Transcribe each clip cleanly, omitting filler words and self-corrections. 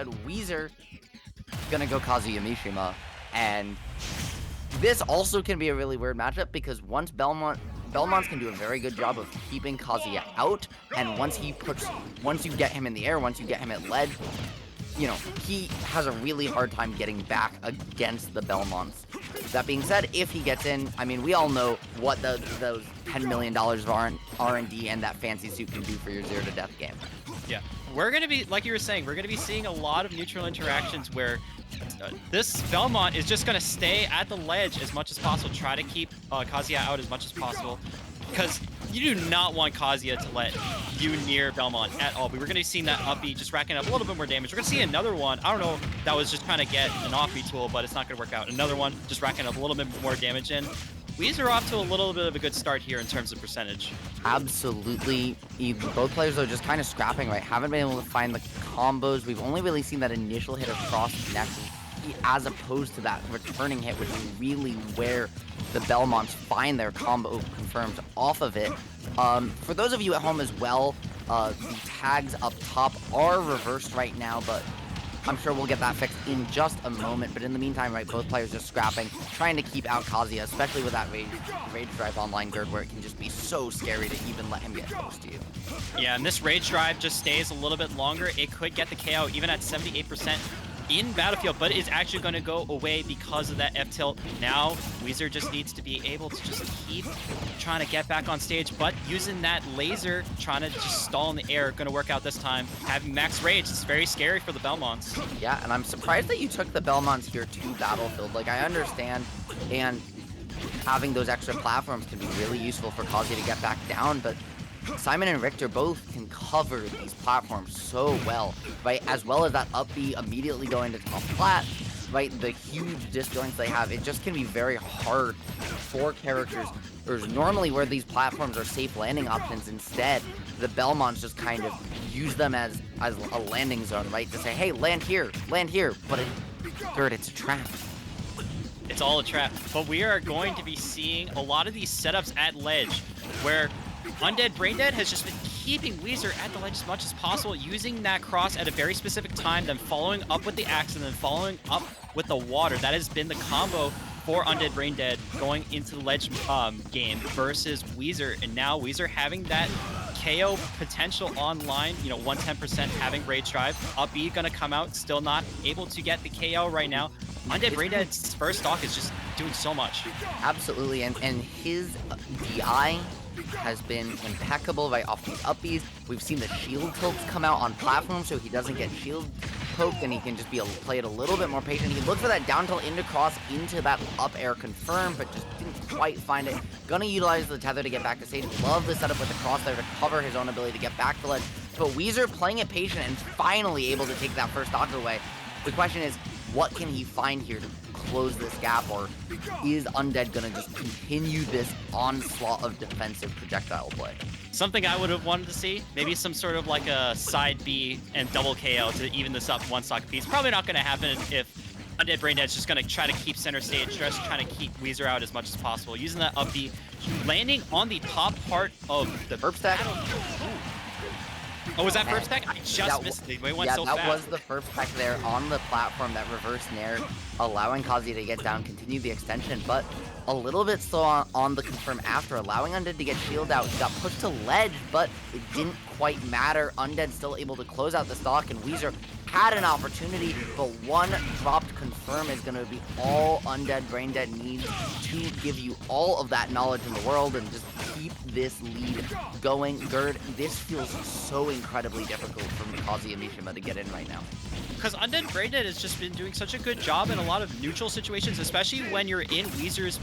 instead, Wheezer gonna go Kazuya Mishima, and this also can be a really weird matchup because once Belmont's can do a very good job of keeping Kazuya out, and once you get him in the air, once you get him at ledge, you know, he has a really hard time getting back against the Belmonts. That being said, if he gets in, I mean, we all know what those $10 million of R&D and that fancy suit can do for your 0 to death game. Yeah, we're going to be, like you were saying, we're going to be seeing a lot of neutral interactions where this Belmont is just going to stay at the ledge as much as possible, try to keep Kazuya out as much as possible, because you do not want Kazuya to let you near Belmont at all. But we're going to be seeing that up B just racking up a little bit more damage. We're going to see another one. I don't know if that was just trying to get an off B tool, but it's not going to work out. Another one just racking up a little bit more damage in. Wheezer off to a little bit of a good start here in terms of percentage. Absolutely. Both players are just kind of scrapping, right? Haven't been able to find the combos. We've only really seen that initial hit of cross connect as opposed to that returning hit, which is really where the Belmonts find their combo confirmed off of it. For those of you at home as well, the tags up top are reversed right now, but I'm sure we'll get that fixed in just a moment. But in the meantime, right, both players just scrapping, trying to keep out Kazuya, especially with that Rage Drive online Gerd, where it can just be so scary to even let him get close to you. Yeah, and this Rage Drive just stays a little bit longer. It could get the KO even at 78% in Battlefield, but it's actually going to go away because of that F-tilt. Now, Wheezer just needs to be able to just keep trying to get back on stage, but using that laser, trying to just stall in the air, going to work out this time. Having max rage, it's very scary for the Belmonts. Yeah, and I'm surprised that you took the Belmonts here to Battlefield. Like, I understand, and having those extra platforms can be really useful for Kazuya to get back down, but Simon and Richter both can cover these platforms so well, right? As well as that up B immediately going to top flat, right? The huge disjoints they have, it just can be very hard for characters. There's normally where these platforms are safe landing options. Instead, the Belmonts just kind of use them as a landing zone, right? To say, hey, land here, but it's a trap. It's all a trap, but we are going to be seeing a lot of these setups at ledge where Undeadbraindead has just been keeping Wheezer at the ledge as much as possible, using that cross at a very specific time, then following up with the axe, and then following up with the water. That has been the combo for Undeadbraindead going into the ledge game versus Wheezer, and now Wheezer having that KO potential online, you know, 110% having Rage Drive. Up B gonna come out, still not able to get the KO right now. Undeadbraindead's first stock is just doing so much. Absolutely, and his DI has been impeccable right off these up Bs. We've seen the shield tilts come out on platforms so he doesn't get shield poked and he can just play it a little bit more patient. He looked for that down tilt into cross into that up air confirm, but just didn't quite find it. Gonna utilize the tether to get back to stage. Love the setup with the cross there to cover his own ability to get back to ledge. But Wheezer playing it patient and finally able to take that first stock away. The question is, what can he find here to close this gap, or is Undead gonna just continue this onslaught of defensive projectile play? Something I would have wanted to see, maybe some sort of like a side B and double KO to even this up one stock piece. Probably not going to happen if Undeadbraindead's just going to try to keep center stage, just trying to keep Wheezer out as much as possible. Using that up B, landing on the top part of the Burp stack. Oh, was that first tech? I just missed it. It went so fast. Yeah, that was the first tech there on the platform, that reverse nair, allowing Kazuya to get down, continue the extension, but a little bit slow on the confirm after, allowing Undead to get shield out. He got pushed to ledge, but it didn't quite matter. Undead still able to close out the stock, and Wheezer had an opportunity, but one dropped confirm is going to be all Undeadbraindead needs to give you all of that knowledge in the world and just keep this lead going. Gerd, this feels so incredibly difficult for Kazuya Mishima to get in right now. Because Undeadbraindead has just been doing such a good job in a lot of neutral situations, especially when you're in Wheezer's,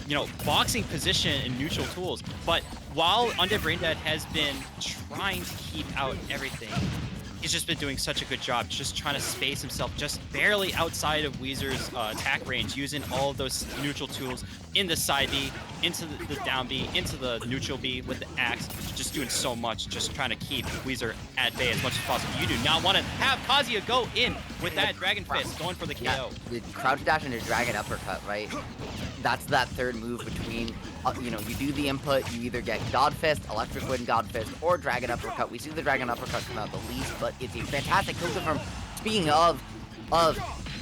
you know, boxing position and neutral tools. But while Undeadbraindead has been trying to keep out everything, he's just been doing such a good job, just trying to space himself just barely outside of Wheezer's attack range, using all of those neutral tools in the side B, into the down B, into the neutral B with the axe, just doing so much, just trying to keep Wheezer at bay as much as possible. You do not want to have Kazuya go in with that Dragon Fist, going for the KO. Yeah, the crouch dash into Dragon Uppercut, right? That's that third move between, you know, you do the input, you either get God Fist, Electric Wind God Fist, or Dragon Uppercut. We see the Dragon Uppercut come out the least, but it's a fantastic kill confirm Speaking of,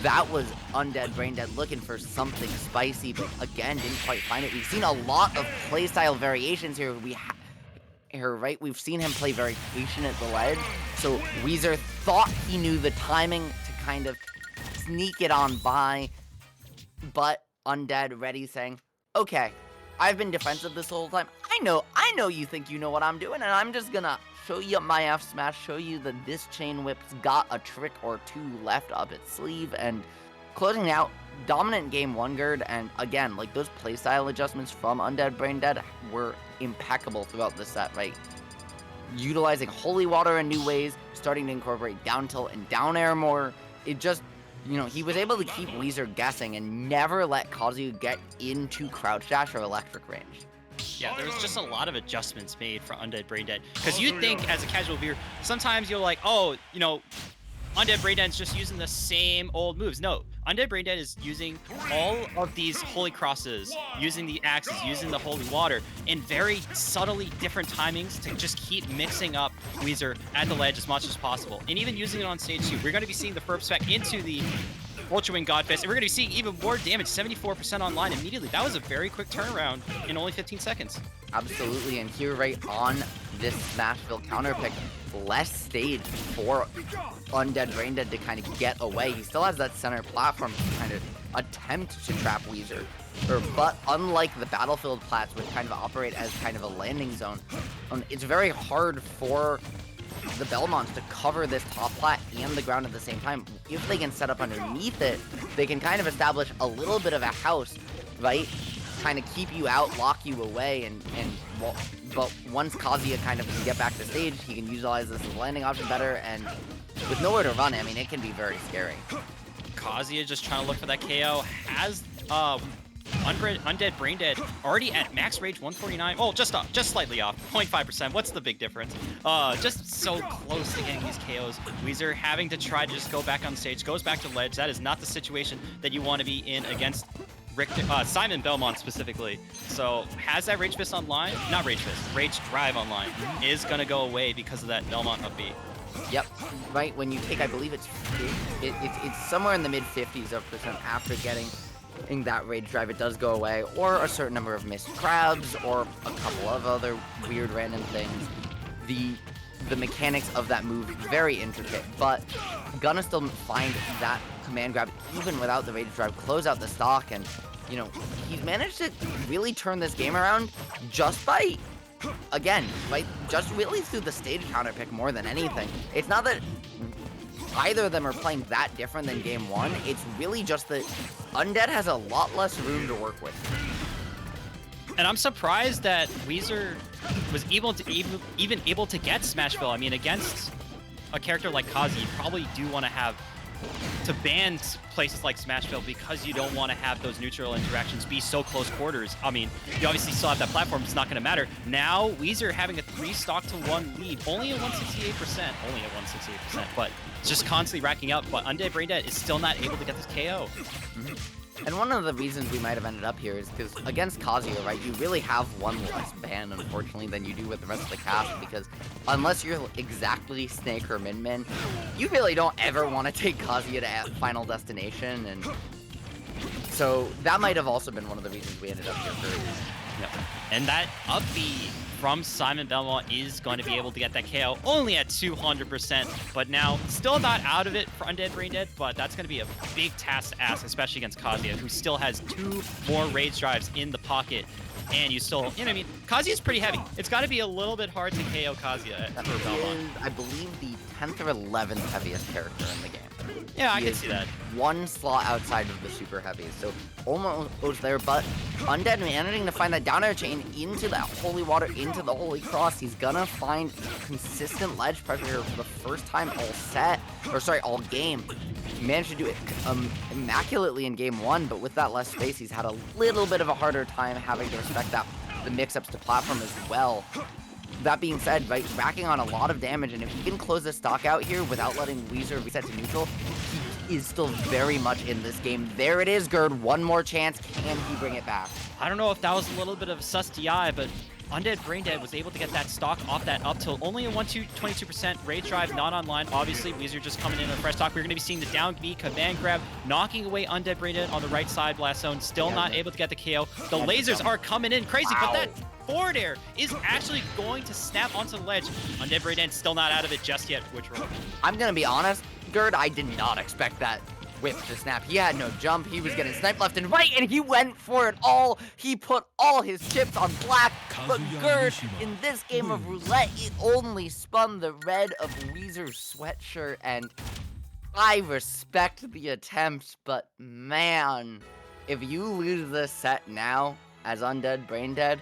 that was Undeadbraindead looking for something spicy, but again, didn't quite find it. We've seen a lot of playstyle variations here. Right? We've seen him play very patient at the ledge, so Wheezer thought he knew the timing to kind of sneak it on by, but Undead ready saying, okay, I've been defensive this whole time. I know you think you know what I'm doing, and I'm just gonna show you my F smash, show you that this chain whip's got a trick or two left up its sleeve, and closing out, dominant game 1 Gerd, and again, like those playstyle adjustments from Undeadbraindead were impeccable throughout the set, right? Utilizing holy water in new ways, starting to incorporate down tilt and down air more. It just, he was able to keep Wheezer guessing and never let Kazuya get into crouch dash or electric range. Yeah, there was just a lot of adjustments made for Undeadbraindead. Because you think, as a casual viewer, sometimes you're like, oh, Undeadbraindead's just using the same old moves. No, Undeadbraindead is using all of these holy crosses, using the axes, using the holy water, in very subtly different timings to just keep mixing up Wheezer at the ledge as much as possible. And even using it on stage 2. We're going to be seeing the Furb spec into the Ultra Wing Godfist, and we're going to be seeing even more damage, 74% online immediately. That was a very quick turnaround in only 15 seconds. Absolutely, and here right on this Smashville counter pick, less stage for Undeadbraindead to kind of get away. He still has that center platform to kind of attempt to trap Wheezer. But unlike the Battlefield plats, which kind of operate as kind of a landing zone, it's very hard for the Belmonts to cover this top plat and the ground at the same time. If they can set up underneath it, they can kind of establish a little bit of a house, right? Kind of keep you out, lock you away, but once Kazuya kind of can get back to stage, he can utilize this as a landing option better, and with nowhere to run, I mean, it can be very scary. Kazuya just trying to look for that KO, has Undeadbraindead already at max rage 149. Oh, just slightly off, 0.5%. What's the big difference? Just so close to getting these KOs. Wheezer having to try to just go back on stage, goes back to ledge. That is not the situation that you want to be in against Simon Belmont specifically. So has that Rage Fist online? Not Rage Fist, Rage Drive online is gonna go away because of that Belmont up B. Yep, right, when you take, I believe it's somewhere in the mid 50s of percent after getting that Rage Drive, it does go away, or a certain number of missed crabs, or a couple of other weird random things. The mechanics of that move, very intricate, but gonna still find that command grab even without the Rage Drive, close out the stock, and he's managed to really turn this game around just by, again, just really through the stage counter pick more than anything. It's not that either of them are playing that different than game 1, it's really just that Undead has a lot less room to work with. And I'm surprised that Wheezer was even able to get Smashville. I mean, against a character like Kazi, you probably do want to ban places like Smashville because you don't want to have those neutral interactions be so close quarters. I mean, you obviously still have that platform, it's not going to matter. Now, Wheezer having a 3 stock to 1 lead, only at 168%, but just constantly racking up, but Undeadbraindead is still not able to get this KO. And one of the reasons we might have ended up here is because against Kazuya, right, you really have one less ban, unfortunately, than you do with the rest of the cast, because unless you're exactly Snake or Min Min, you really don't ever want to take Kazuya to Final Destination, and so that might have also been one of the reasons we ended up here first. Yep. And that up B from Simon Belmont is going to be able to get that KO only at 200%, but now still not out of it for Undeadbraindead, but that's going to be a big task to ask, especially against Kazuya, who still has 2 more Rage Drives in the pocket, and you still, Kazuya's pretty heavy. It's got to be a little bit hard to KO Kazuya for Belmont. I believe, the 10th or 11th heaviest character in the game. Yeah, I can see that. 1 slot outside of the super heavies, so almost there, but Undead managing to find that down air chain into that holy water, into the holy cross. He's gonna find consistent ledge pressure here for the first time all game. He managed to do it immaculately in game 1, but with that less space, he's had a little bit of a harder time having to respect the mix-ups to platform as well. That being said, right, racking on a lot of damage, and if he can close this stock out here without letting Wheezer reset to neutral, he is still very much in this game. There it is, Gerd, one more chance. Can he bring it back? I don't know if that was a little bit of a sus DI, but Undeadbraindead was able to get that stock off that up tilt, only a 22% rage drive, not online. Obviously, Wheezer just coming in on a fresh stock. We're going to be seeing the down B command grab, knocking away Undeadbraindead on the right side blast zone, still not able to get the KO. The lasers are coming in crazy, but that forward air is actually going to snap onto the ledge. Undeadbraindead still not out of it just yet, which roll. I'm gonna be honest, Gerd, I did not expect that whip to snap. He had no jump. He was getting sniped left and right, and he went for it all. He put all his chips on black, but Gerd, in this game of roulette, it only spun the red of Wheezer's sweatshirt, and I respect the attempt, but man, if you lose this set now as Undeadbraindead,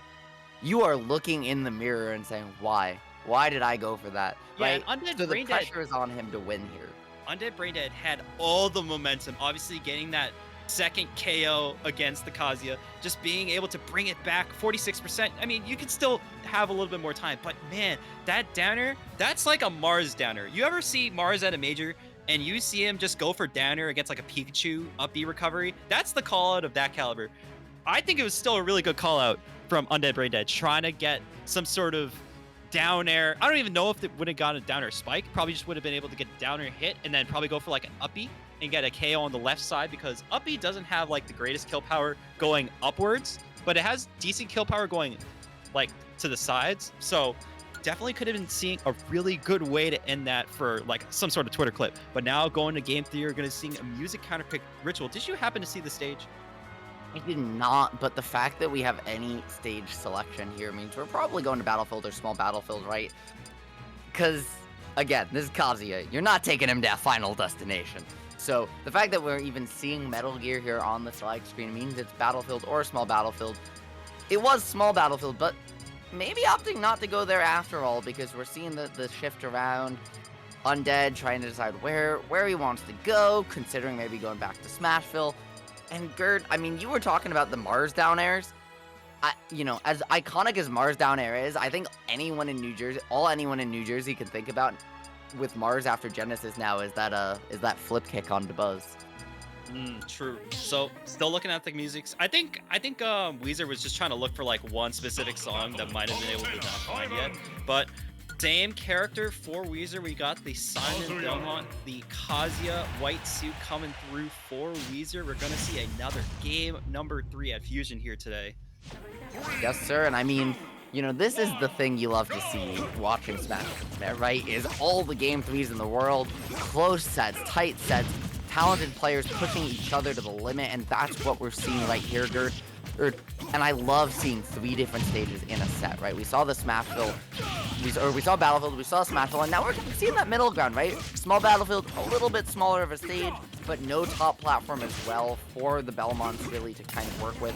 you are looking in the mirror and saying, why? Why did I go for that? Yeah, right? So the pressure is on him to win here. Undeadbraindead had all the momentum, obviously getting that second KO against the Kazuya, just being able to bring it back 46%. I mean, you could still have a little bit more time, but man, that downer, that's like a Mars downer. You ever see Mars at a major and you see him just go for downer against like a Pikachu up B recovery? That's the call out of that caliber. I think it was still a really good call out from Undeadbraindead, trying to get some sort of down air. I don't even know if it would have gotten a down air spike. Probably just would have been able to get down air hit and then probably go for like an uppy and get a KO on the left side, because uppy doesn't have like the greatest kill power going upwards, but it has decent kill power going like to the sides. So definitely could have been seeing a really good way to end that for like some sort of Twitter clip. But now going to game 3, you're going to see a music counterpick ritual. Did you happen to see the stage? I did not, but the fact that we have any stage selection here means we're probably going to Battlefield or small Battlefield, right? Because, again, this is Kazuya. You're not taking him to Final Destination. So the fact that we're even seeing Metal Gear here on the select screen means it's Battlefield or small Battlefield. It was small Battlefield, but maybe opting not to go there after all, because we're seeing the shift around. Undead trying to decide where he wants to go, considering maybe going back to Smashville. And Gerd, I mean, you were talking about the Mars down airs. You know, as iconic as Mars down air is, I think anyone in New Jersey can think about with Mars after Genesis now is that flip kick on Buzz. True. So still looking at the music. I think Wheezer was just trying to look for like one specific song that might have been able to not find yet, but. Same character for Wheezer. We got the Simon Belmont, the Kazuya white suit coming through for Wheezer. We're going to see another game number 3 at Fusion here today. Yes, sir. And I mean, you know, this is the thing you love to see watching Smash, right? Is all the game 3s in the world, close sets, tight sets, talented players pushing each other to the limit, and that's what we're seeing right here, Gerd. And I love seeing 3 different stages in a set, right? We saw the Smashville, we saw Battlefield, we saw Smashville, and now we're seeing that middle ground, right? Small Battlefield, a little bit smaller of a stage, but no top platform as well for the Belmonts really to kind of work with.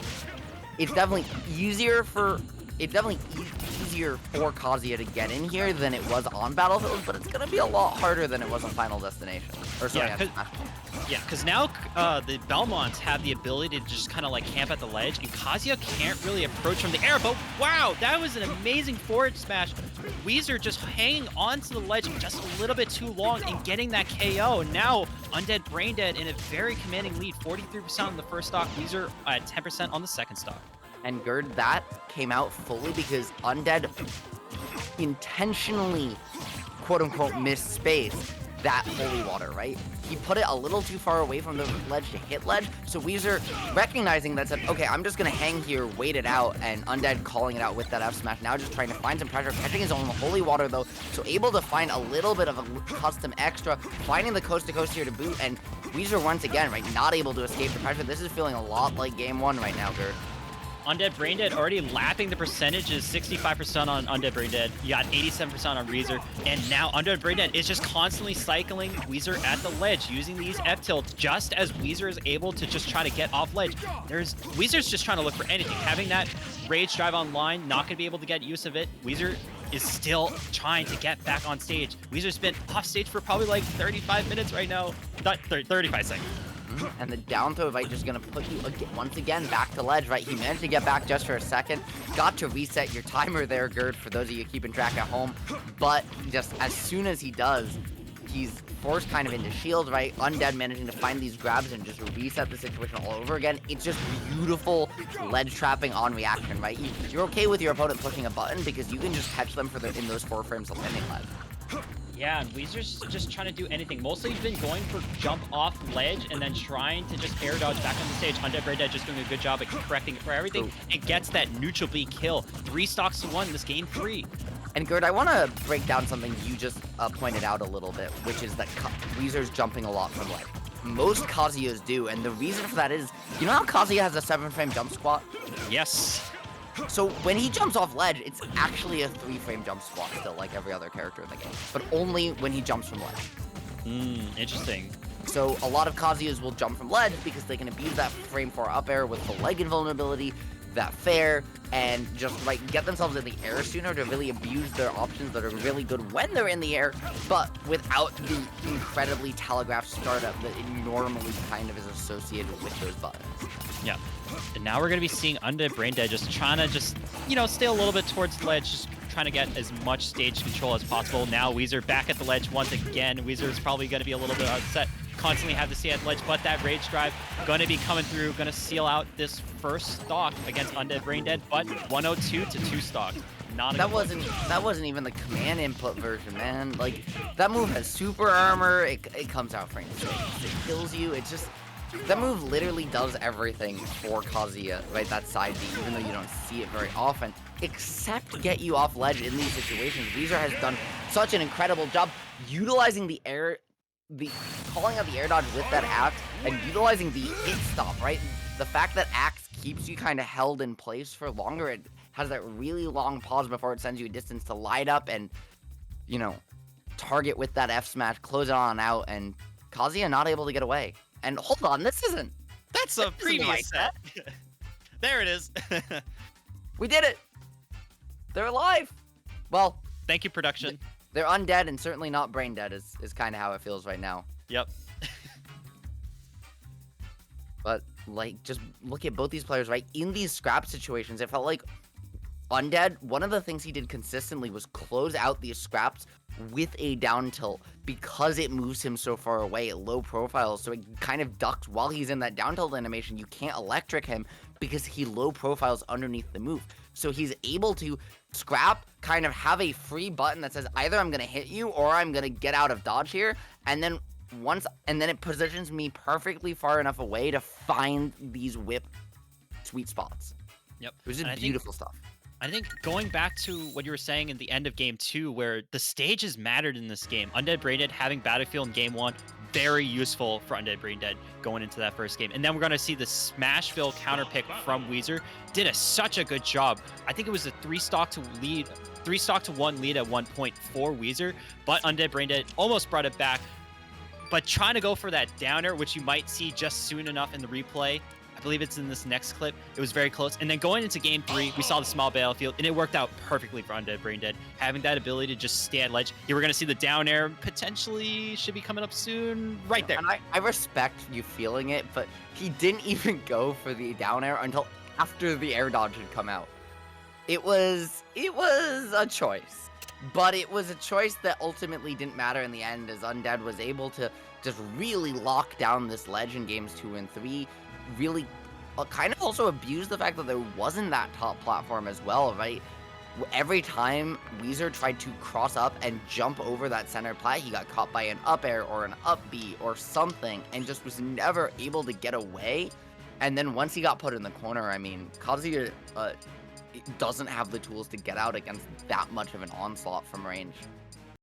It's definitely easier for Kazuya to get in here than it was on Battlefield, but it's gonna be a lot harder than it was on Final Destination. Or sorry, because now the Belmonts have the ability to just kind of like camp at the ledge, and Kazuya can't really approach from the air. But wow, that was an amazing forward smash. Wheezer just hanging onto the ledge just a little bit too long and getting that KO. And now Undeadbraindead in a very commanding lead, 43% on the first stock, Wheezer at 10% on the second stock. And Gerd, that came out fully because Undead intentionally, quote-unquote, missed space that holy water, right? He put it a little too far away from the ledge to hit ledge, so Wheezer, recognizing that, said, okay, I'm just gonna hang here, wait it out, and Undead calling it out with that F smash, now just trying to find some pressure, catching his own holy water, though, so able to find a little bit of a custom extra, finding the coast-to-coast here to boot, and Wheezer once again, right, not able to escape the pressure. This is feeling a lot like Game 1 right now, Gerd. Undeadbraindead already lapping the percentages, 65% on Undeadbraindead, you got 87% on Wheezer, and now Undeadbraindead is just constantly cycling Wheezer at the ledge, using these F-tilts just as Wheezer is able to just try to get off ledge. Wheezer's just trying to look for anything. Having that rage drive online, not going to be able to get use of it. Wheezer is still trying to get back on stage. Wheezer's been off stage for probably like 35 minutes right now, not 35 seconds. And the down throw right just gonna put you once again back to ledge, right? He managed to get back just for a second. Got to reset your timer there, Gerd, for those of you keeping track at home. But just as soon as he does, he's forced kind of into shield, right? Undead managing to find these grabs and just reset the situation all over again. It's just beautiful ledge trapping on reaction, right? You're okay with your opponent pushing a button because you can just catch them in those 4 frames of landing ledge. Yeah, and Wheezer's just trying to do anything. Mostly he's been going for jump off ledge and then trying to just air dodge back on the stage. Undeadbraindead just doing a good job at correcting it for everything. It gets that neutral B kill. 3 stocks to 1 this game 3. And Gerd, I want to break down something you just pointed out a little bit, which is that Wheezer's jumping a lot from ledge. Most Kazuyas do, and the reason for that is, you know how Kazuya has a 7-frame jump squat? Yes. So when he jumps off ledge, it's actually a 3-frame jump squat still, like every other character in the game, but only when he jumps from ledge. Interesting. So a lot of Kazuyas will jump from ledge because they can abuse that frame 4 up air with the leg invulnerability, that fair, and just like get themselves in the air sooner to really abuse their options that are really good when they're in the air, but without the incredibly telegraphed startup that it normally kind of is associated with those buttons. Yeah. And now we're going to be seeing Undeadbraindead just trying to stay a little bit towards ledge, just trying to get as much stage control as possible. Now Wheezer back at the ledge once again. Weezer is probably going to be a little bit upset. Constantly have to see at ledge, but that rage drive going to be coming through, going to seal out this first stock against Undeadbraindead, but 102 to 2 stock. That wasn't even the command input version, man. Like, that move has super armor. It comes out frame 6. It kills you. It's just, that move literally does everything for Kazuya, right? That side B, even though you don't see it very often, except get you off ledge in these situations. Wheezer has done such an incredible job utilizing calling out the air dodge with that axe and utilizing the hit stop, right? The fact that axe keeps you kind of held in place for longer. It has that really long pause before it sends you a distance to light up and, you know, target with that F smash, close it on out, and Kazuya not able to get away. And hold on, that's a previous set. There it is. We did it. They're alive. Well, thank you, production. They're undead and certainly not brain dead is kind of how it feels right now. Yep. But, like, just look at both these players, right? In these scrap situations, it felt like Undead, one of the things he did consistently was close out these scraps with a down tilt because it moves him so far away at low profile. So it kind of ducks while he's in that down tilt animation. You can't electric him because he low profiles underneath the move. So he's able to scrap, kind of have a free button that says either I'm going to hit you or I'm going to get out of dodge here. And then it positions me perfectly far enough away to find these whip sweet spots. Yep. It was just beautiful stuff. I think going back to what you were saying in the end of game 2, where the stages mattered in this game, Undeadbraindead having Battlefield in game 1, very useful for Undeadbraindead going into that first game. And then we're going to see the Smashville counter pick from Wheezer. Did such a good job. I think it was a 3 stock to 1 lead at one point for Wheezer, but Undeadbraindead almost brought it back. But trying to go for that downer, which you might see just soon enough in the replay. I believe it's in this next clip. It was very close. And then going into game 3, we saw the small battlefield, and it worked out perfectly for Undeadbraindead. Having that ability to just stay at ledge. You were going to see the down air potentially should be coming up soon. Right there. And I respect you feeling it, but he didn't even go for the down air until after the air dodge had come out. It was a choice. But it was a choice that ultimately didn't matter in the end, as Undead was able to just really lock down this ledge in games 2 and 3. Really kind of also abuse the fact that there wasn't that top platform as well, right? Every time Wheezer tried to cross up and jump over that center plat, he got caught by an up air or an up B or something and just was never able to get away. And then once he got put in the corner, I mean, Kazuya doesn't have the tools to get out against that much of an onslaught from range.